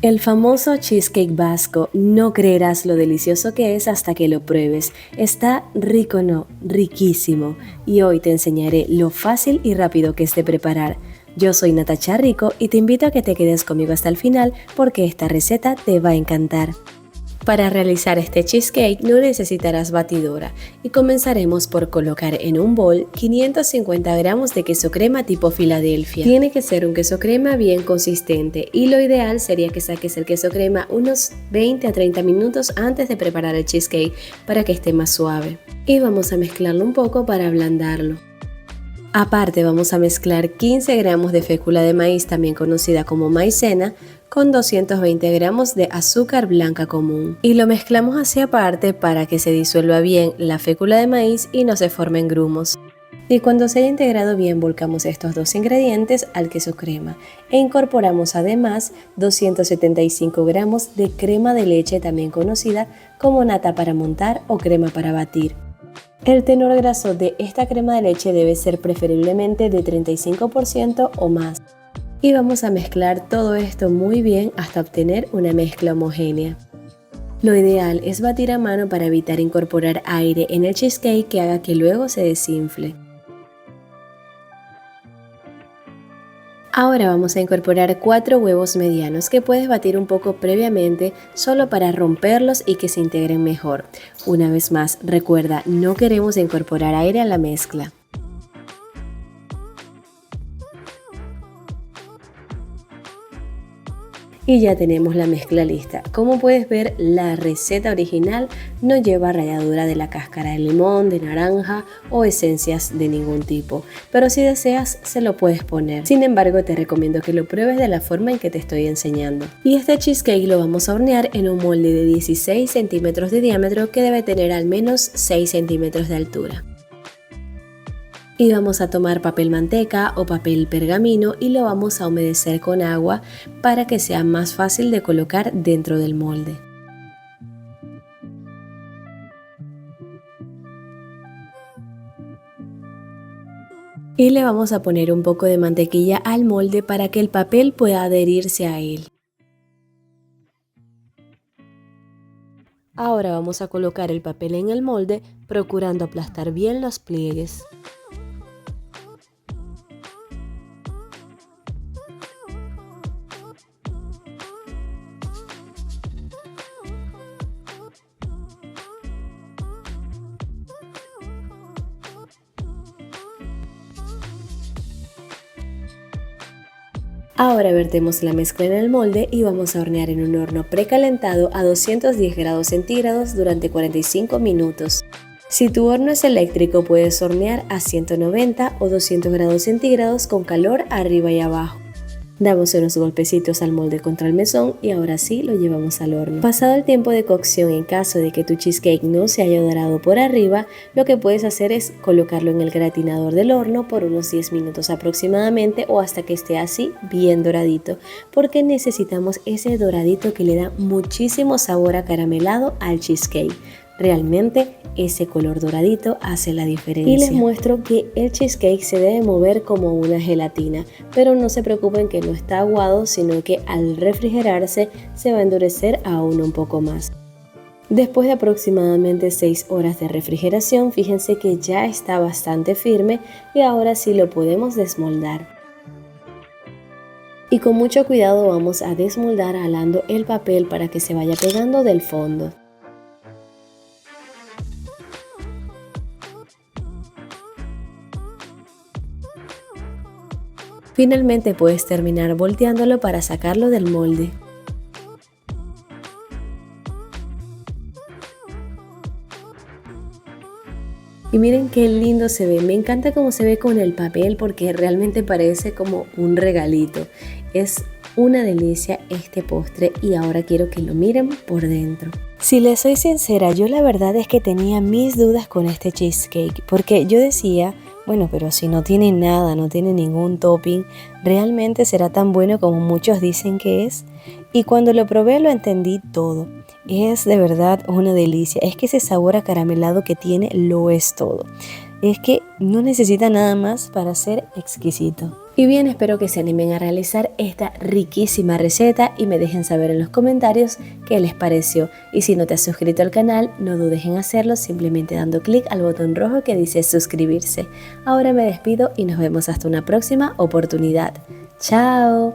El famoso cheesecake vasco, no creerás lo delicioso que es hasta que lo pruebes. Está rico, no, riquísimo. Y hoy te enseñaré lo fácil y rápido que es de preparar. Yo soy Natacha Rico y te invito a que te quedes conmigo hasta el final porque esta receta te va a encantar. Para realizar este cheesecake no necesitarás batidora y comenzaremos por colocar en un bol 550 gramos de queso crema tipo Filadelfia. Tiene que ser un queso crema bien consistente y lo ideal sería que saques el queso crema unos 20 a 30 minutos antes de preparar el cheesecake para que esté más suave. Y vamos a mezclarlo un poco para ablandarlo. Aparte vamos a mezclar 15 gramos de fécula de maíz, también conocida como maicena, con 220 gramos de azúcar blanca común. Y lo mezclamos hacia aparte para que se disuelva bien la fécula de maíz y no se formen grumos. Y cuando se haya integrado bien, volcamos estos dos ingredientes al queso crema e incorporamos además 275 gramos de crema de leche, también conocida como nata para montar o crema para batir. El tenor graso de esta crema de leche debe ser preferiblemente de 35% o más. Y vamos a mezclar todo esto muy bien hasta obtener una mezcla homogénea. Lo ideal es batir a mano para evitar incorporar aire en el cheesecake que haga que luego se desinfle. Ahora vamos a incorporar 4 huevos medianos que puedes batir un poco previamente solo para romperlos y que se integren mejor. Una vez más, recuerda, no queremos incorporar aire a la mezcla. Y ya tenemos la mezcla lista. Como puedes ver, la receta original no lleva ralladura de la cáscara de limón, de naranja o esencias de ningún tipo, pero si deseas se lo puedes poner. Sin embargo, te recomiendo que lo pruebes de la forma en que te estoy enseñando. Y este cheesecake lo vamos a hornear en un molde de 16 centímetros de diámetro que debe tener al menos 6 centímetros de altura. Y vamos a tomar papel manteca o papel pergamino y lo vamos a humedecer con agua para que sea más fácil de colocar dentro del molde. Y le vamos a poner un poco de mantequilla al molde para que el papel pueda adherirse a él. Ahora vamos a colocar el papel en el molde procurando aplastar bien los pliegues. Ahora vertemos la mezcla en el molde y vamos a hornear en un horno precalentado a 210 grados centígrados durante 45 minutos. Si tu horno es eléctrico, puedes hornear a 190 o 200 grados centígrados con calor arriba y abajo. Damos unos golpecitos al molde contra el mesón y ahora sí lo llevamos al horno. Pasado el tiempo de cocción, en caso de que tu cheesecake no se haya dorado por arriba, lo que puedes hacer es colocarlo en el gratinador del horno por unos 10 minutos aproximadamente o hasta que esté así bien doradito, porque necesitamos ese doradito que le da muchísimo sabor acaramelado al cheesecake. Realmente ese color doradito hace la diferencia. Y les muestro que el cheesecake se debe mover como una gelatina, pero no se preocupen que no está aguado, sino que al refrigerarse se va a endurecer aún un poco más. Después de aproximadamente 6 horas de refrigeración, fíjense que ya está bastante firme y ahora sí lo podemos desmoldar. Y con mucho cuidado vamos a desmoldar jalando el papel para que se vaya pegando del fondo. Finalmente puedes terminar volteándolo para sacarlo del molde. Y miren qué lindo se ve, me encanta cómo se ve con el papel porque realmente parece como un regalito. Es una delicia este postre y ahora quiero que lo miren por dentro. Si les soy sincera, yo la verdad es que tenía mis dudas con este cheesecake porque yo decía, bueno, pero si no tiene nada, no tiene ningún topping, ¿realmente será tan bueno como muchos dicen que es? Y cuando lo probé lo entendí todo. Es de verdad una delicia. Es que ese sabor acaramelado que tiene lo es todo. Es que no necesita nada más para ser exquisito. Y bien, espero que se animen a realizar esta riquísima receta y me dejen saber en los comentarios qué les pareció. Y si no te has suscrito al canal, no dudes en hacerlo simplemente dando clic al botón rojo que dice suscribirse. Ahora me despido y nos vemos hasta una próxima oportunidad. ¡Chao!